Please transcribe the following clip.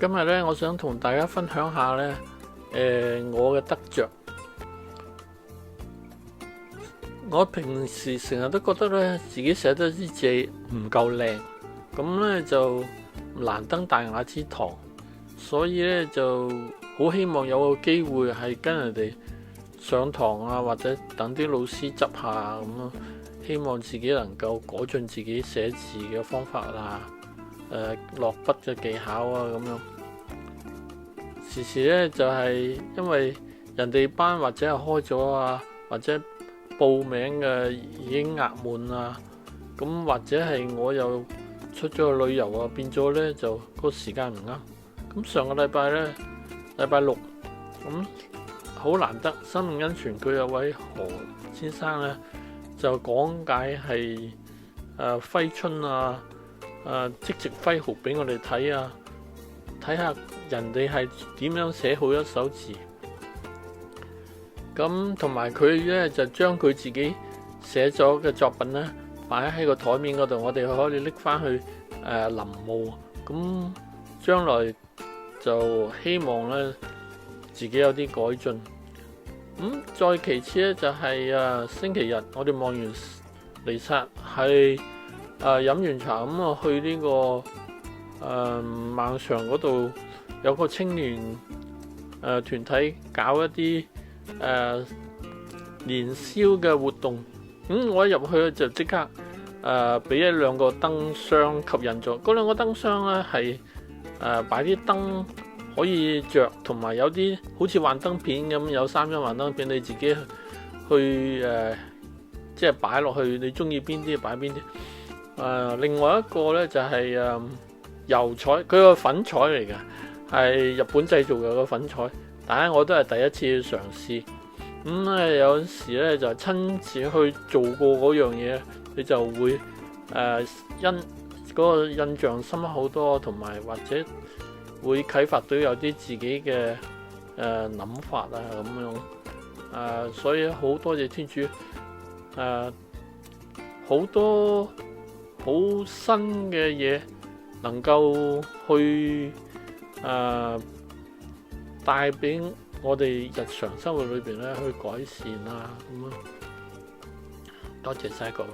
今日咧，我想同大家分享下咧，我嘅得着。我平時成日都覺得咧，自己寫得啲字唔夠靚，咁咧就難登大雅之堂，所以咧就好希望有個機會係跟人哋上堂啊，或者等啲老師執下咁咯。希望自己能夠改進自己寫字嘅方法啊，落筆嘅技巧啊咁樣。時時咧就係因為人哋班或者係開咗啊，或者報名嘅已經額滿啊，咁或者係我又出咗去旅遊啊，變咗咧就個時間唔啱。咁上個禮拜咧，禮拜六，咁好難得，生命恩泉佢有位何先生咧就講解係揮春啊，即席揮毫俾我哋睇啊，睇下人哋係點樣寫好一手字。咁同埋佢咧就將佢自己寫咗嘅作品咧擺喺個台面嗰度，我哋可以拎翻去臨摹。咁將來就希望咧自己有啲改進。再其次咧就係星期日我哋望完彌撒係飲完茶咁啊去呢個孟場嗰度有個青年團體搞一啲年宵嘅活動。我一入去就即刻俾一兩個燈箱吸引咗。嗰兩個燈箱咧係擺啲燈可以着，同埋有啲好似幻燈片咁，有3張幻燈片，你自己去即係擺落去，你中意邊啲擺邊啲。另外一個咧就係油彩，佢個粉彩嚟嘅，係日本製造嘅個粉彩，但係我都係第一次去嘗試。有陣時咧就親自去做過嗰樣嘢，你就會嗰個印象深刻好多，同埋或者會啟發到有啲自己嘅諗法啊咁樣。所以好多謝天主，好多好新嘅嘢能夠去帶俾我哋日常生活裏邊咧去改善啊咁樣。多謝晒各位。